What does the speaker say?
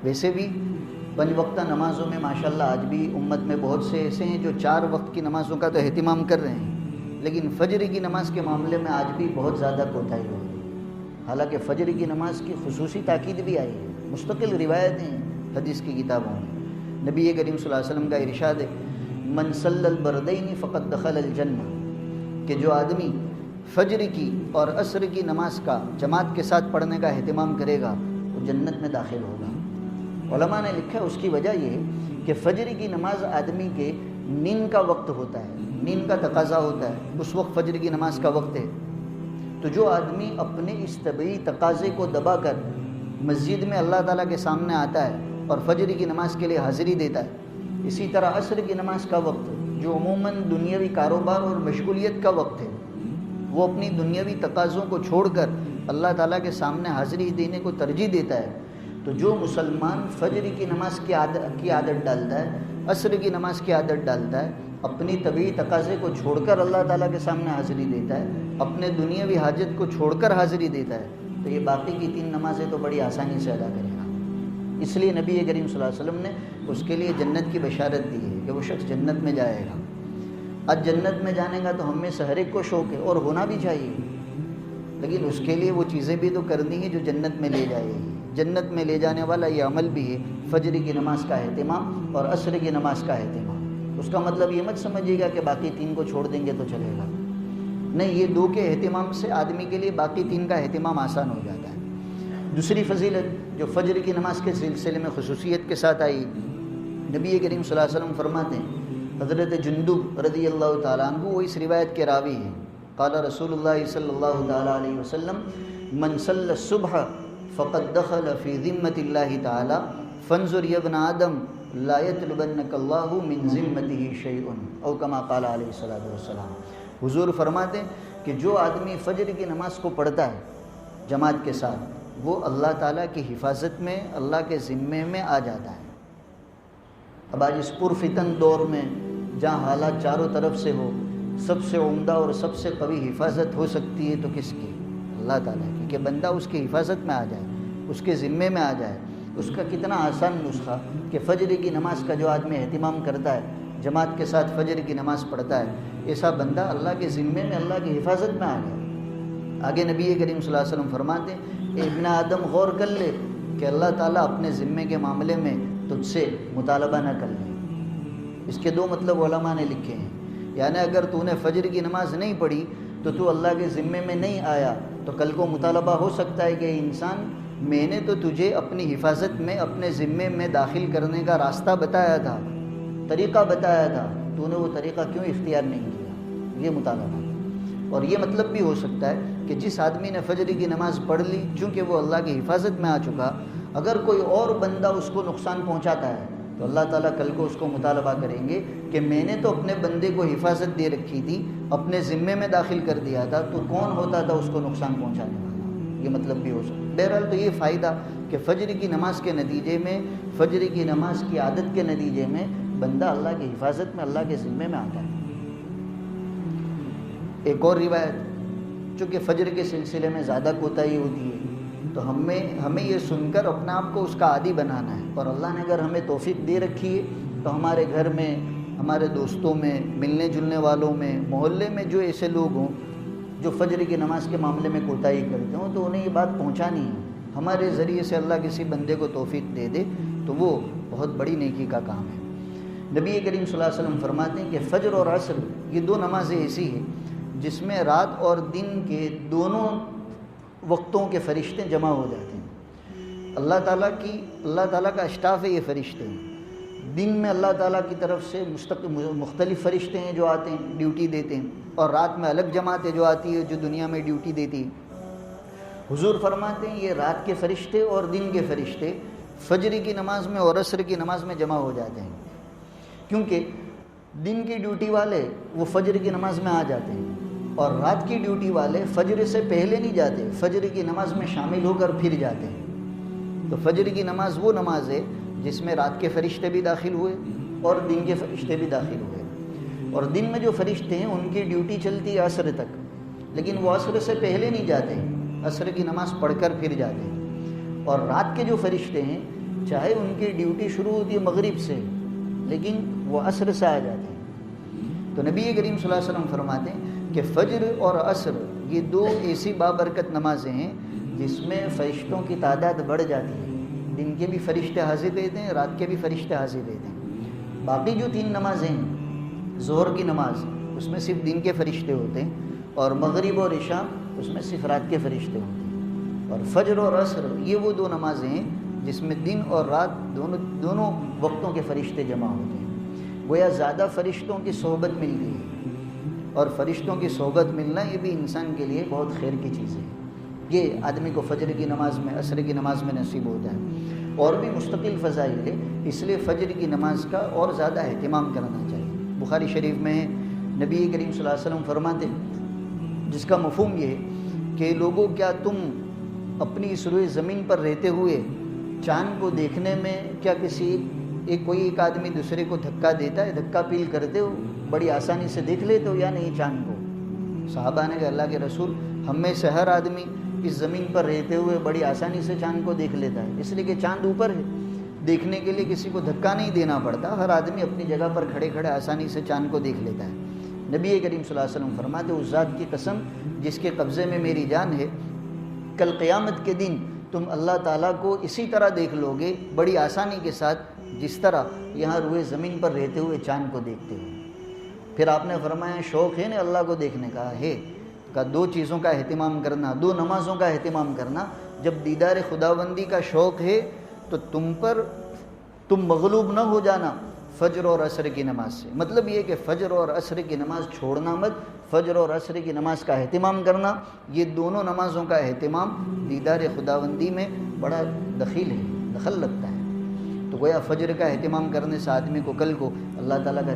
ویسے بھی 5 وقتہ نمازوں میں ماشاءاللہ آج بھی امت میں بہت سے ایسے ہیں جو 4 وقت کی نمازوں کا تو اہتمام کر رہے ہیں، لیکن فجر کی نماز کے معاملے میں آج بھی بہت زیادہ کوتاہی ہو رہی ہے۔ حالانکہ فجر کی نماز کی خصوصی تاکید بھی آئی ہے، مستقل روایتیں ہیں حدیث کی کتابوں میں۔ نبی کریم صلی اللہ علیہ وسلم کا ارشاد ہے، من صلی البردین فقد دخل الجنہ، کہ جو آدمی فجر کی اور عصر کی نماز کا جماعت کے ساتھ پڑھنے کا اہتمام کرے گا وہ جنت میں داخل ہوگا۔ علماء نے لکھا ہے اس کی وجہ یہ ہے کہ فجر کی نماز آدمی کے نیند کا وقت ہوتا ہے، نیند کا تقاضا ہوتا ہے، اس وقت فجر کی نماز کا وقت ہے۔ تو جو آدمی اپنے اس طبعی تقاضے کو دبا کر مسجد میں اللہ تعالیٰ کے سامنے آتا ہے اور فجر کی نماز کے لیے حاضری دیتا ہے، اسی طرح عصر کی نماز کا وقت جو عموماً دنیاوی کاروبار اور مشغولیت کا وقت ہے، وہ اپنی دنیاوی تقاضوں کو چھوڑ کر اللہ تعالیٰ کے سامنے حاضری دینے کو ترجیح دیتا ہے۔ تو جو مسلمان فجر کی نماز کی عادت ڈالتا ہے، عصر کی نماز کی عادت ڈالتا ہے، اپنی طبعی تقاضے کو چھوڑ کر اللہ تعالیٰ کے سامنے حاضری دیتا ہے، اپنے دنیاوی حاجت کو چھوڑ کر حاضری دیتا ہے، تو یہ باقی کی 3 نمازیں تو بڑی آسانی سے ادا کرے گا۔ اس لیے نبی کریم صلی اللہ علیہ وسلم نے اس کے لیے جنت کی بشارت دی ہے کہ وہ شخص جنت میں جائے گا۔ آج جنت میں جانے کا تو ہم میں سے ہر ایک کو شوق ہے اور ہونا بھی چاہیے، لیکن اس کے لیے وہ چیزیں بھی تو کرنی ہیں جو جنت میں لے جائے گی۔ جنت میں لے جانے والا یہ عمل بھی ہے فجر کی نماز کا اہتمام اور عصر کی نماز کا اہتمام۔ اس کا مطلب یہ مت سمجھیے گا کہ باقی 3 کو چھوڑ دیں گے تو چلے گا، نہیں، یہ 2 کے اہتمام سے آدمی کے لیے باقی 3 کا اہتمام آسان ہو جاتا ہے۔ دوسری فضیلت جو فجر کی نماز کے سلسلے میں خصوصیت کے ساتھ آئی، نبی کریم صلی اللہ علیہ وسلم فرماتے ہیں، حضرت جندب رضی اللہ تعالیٰ عنہ وہ اس روایت کے راوی ہیں، قال رسول اللہ صلی اللہ تعالیٰ علیہ وسلم، من صلی الصبح فقد دخل فی ذمۃ اللہ تعالیٰ فانظر یا ابن آدم لا یطلبنک اللہ من ذمتہ شیء، او کما قال علیہ الصلوۃ والسلام۔ حضور فرماتے ہیں کہ جو آدمی فجر کی نماز کو پڑھتا ہے جماعت کے ساتھ، وہ اللہ تعالیٰ کی حفاظت میں، اللہ کے ذمے میں آ جاتا ہے۔ اب آج اس پرفتن دور میں جہاں حالات چاروں طرف سے ہو، سب سے عمدہ اور سب سے قوی حفاظت ہو سکتی ہے تو کس کی؟ اللہ تعالیٰ کی، کہ بندہ اس کی حفاظت میں آ جائے، اس کے ذمے میں آ جائے۔ اس کا کتنا آسان نسخہ کہ فجر کی نماز کا جو آدمی اہتمام کرتا ہے، جماعت کے ساتھ فجر کی نماز پڑھتا ہے، ایسا بندہ اللہ کے ذمے میں، اللہ کی حفاظت میں آ گیا۔ آگے نبی کریم صلی اللہ علیہ وسلم فرماتے ہیں، اے ابن آدم غور کر لے کہ اللہ تعالیٰ اپنے ذمے کے معاملے میں تجھ سے مطالبہ نہ کر لے۔ اس کے 2 مطلب علماء نے لکھے ہیں، یعنی اگر تو نے فجر کی نماز نہیں پڑھی تو اللہ کے ذمے میں نہیں آیا تو کل کو مطالبہ ہو سکتا ہے کہ انسان، میں نے تو تجھے اپنی حفاظت میں، اپنے ذمے میں داخل کرنے کا راستہ بتایا تھا، طریقہ بتایا تھا، تو نے وہ طریقہ کیوں اختیار نہیں کیا؟ یہ مطالبہ۔ اور یہ مطلب بھی ہو سکتا ہے کہ جس آدمی نے فجر کی نماز پڑھ لی، چونکہ وہ اللہ کی حفاظت میں آ چکا، اگر کوئی اور بندہ اس کو نقصان پہنچاتا ہے تو اللہ تعالیٰ کل کو اس کو مطالبہ کریں گے کہ میں نے تو اپنے بندے کو حفاظت دے رکھی تھی، اپنے ذمے میں داخل کر دیا تھا، تو کون ہوتا تھا اس کو نقصان پہنچانے والا؟ یہ مطلب بھی ہو سکتا ہے۔ بہرحال تو یہ فائدہ کہ فجر کی نماز کے نتیجے میں، فجر کی نماز کی عادت کے نتیجے میں بندہ اللہ کی حفاظت میں، اللہ کے ذمے میں آتا ہے۔ ایک اور روایت، چونکہ فجر کے سلسلے میں زیادہ کوتاہی ہوتی ہے، تو ہمیں یہ سن کر اپنے آپ کو اس کا عادی بنانا ہے، اور اللہ نے اگر ہمیں توفیق دے رکھی ہے تو ہمارے گھر میں، ہمارے دوستوں میں، ملنے جلنے والوں میں، محلے میں جو ایسے لوگ ہوں جو فجر کی نماز کے معاملے میں کوتاہی کرتے ہوں، تو انہیں یہ بات پہنچانی ہے۔ ہمارے ذریعے سے اللہ کسی بندے کو توفیق دے دے تو وہ بہت بڑی نیکی کا کام ہے۔ نبی کریم صلی اللہ علیہ وسلم فرماتے ہیں کہ فجر اور عصر یہ 2 نمازیں ایسی ہیں جس میں رات اور دن کے دونوں وقتوں کے فرشتے جمع ہو جاتے ہیں۔ اللہ تعالیٰ کا اسٹاف ہے یہ فرشتے ہیں۔ دن میں اللہ تعالیٰ کی طرف سے مختلف فرشتے ہیں جو آتے ہیں، ڈیوٹی دیتے ہیں، اور رات میں الگ جماعت ہے جو آتی ہے، جو دنیا میں ڈیوٹی دیتی ہے۔ حضور فرماتے ہیں یہ رات کے فرشتے اور دن کے فرشتے فجر کی نماز میں اور عصر کی نماز میں جمع ہو جاتے ہیں، کیونکہ دن کی ڈیوٹی والے وہ فجر کی نماز میں آ جاتے ہیں، اور رات کی ڈیوٹی والے فجر سے پہلے نہیں جاتے، فجر کی نماز میں شامل ہو کر پھر جاتے ہیں۔ تو فجر کی نماز وہ نماز ہے جس میں رات کے فرشتے بھی داخل ہوئے اور دن کے فرشتے بھی داخل ہوئے، اور دن میں جو فرشتے ہیں ان کی ڈیوٹی چلتی ہے عصر تک، لیکن وہ عصر سے پہلے نہیں جاتے، عصر کی نماز پڑھ کر پھر جاتے ہیں۔ اور رات کے جو فرشتے ہیں چاہے ان کی ڈیوٹی شروع ہوتی ہے مغرب سے لیکن وہ عصر سے آ جاتے ہیں۔ تو نبی کریم صلی اللہ علیہ وسلم فرماتے ہیں کہ فجر اور عصر یہ دو ایسی بابرکت نمازیں ہیں جس میں فرشتوں کی تعداد بڑھ جاتی ہے، دن کے بھی فرشتے حاضر رہتے ہیں، رات کے بھی فرشتے حاضر رہتے ہیں۔ باقی جو 3 نمازیں ہیں، ظہر کی نماز اس میں صرف دن کے فرشتے ہوتے ہیں، اور مغرب اور عشاء اس میں صرف رات کے فرشتے ہوتے ہیں، اور فجر اور عصر یہ وہ 2 نمازیں ہیں جس میں دن اور رات دونوں وقتوں کے فرشتے جمع ہوتے ہیں۔ گویا زیادہ فرشتوں کی صحبت ملتی ہے، اور فرشتوں کی صحبت ملنا یہ بھی انسان کے لیے بہت خیر کی چیز ہے۔ یہ آدمی کو فجر کی نماز میں، عصر کی نماز میں نصیب ہوتا ہے، اور بھی مستقل فضائل ہے، اس لیے فجر کی نماز کا اور زیادہ اہتمام کرنا چاہیے۔ بخاری شریف میں نبی کریم صلی اللہ علیہ وسلم فرماتے ہیں، جس کا مفہوم یہ ہے کہ لوگوں کیا تم اپنی اس روئے زمین پر رہتے ہوئے چاند کو دیکھنے میں کیا کوئی ایک آدمی دوسرے کو دھکا دیتا ہے، دھکا پیل کرتے ہو، بڑی آسانی سے دیکھ لیتے ہو یا نہیں چاند کو؟ صحابہ نے کہا اللہ کے رسول ہم میں سے ہر آدمی اس زمین پر رہتے ہوئے بڑی آسانی سے چاند کو دیکھ لیتا ہے، اس لیے کہ چاند اوپر ہے، دیکھنے کے لیے کسی کو دھکا نہیں دینا پڑتا، ہر آدمی اپنی جگہ پر کھڑے کھڑے آسانی سے چاند کو دیکھ لیتا ہے۔ نبی کریم صلی اللہ علیہ وسلم فرماتے اس ذات کی قسم جس کے قبضے میں میری جان ہے، کل قیامت کے دن تم اللہ تعالیٰ کو اسی طرح دیکھ لو گے بڑی آسانی کے ساتھ جس طرح یہاں روئے زمین پر رہتے ہوئے چاند کو دیکھتے ہو۔ پھر آپ نے فرمایا شوق ہے نا اللہ کو دیکھنے کا ہے، کا 2 چیزوں کا اہتمام کرنا، 2 نمازوں کا اہتمام کرنا۔ جب دیدار خداوندی کا شوق ہے تو تم مغلوب نہ ہو جانا فجر اور عصر کی نماز سے۔ مطلب یہ کہ فجر اور عصر کی نماز چھوڑنا مت، فجر اور عصر کی نماز کا اہتمام کرنا، یہ دونوں نمازوں کا اہتمام دیدار خداوندی میں بڑا دخل لگتا ہے۔ تو گویا فجر کا اہتمام کرنے سے آدمی کو کل کو اللہ تعالیٰ کا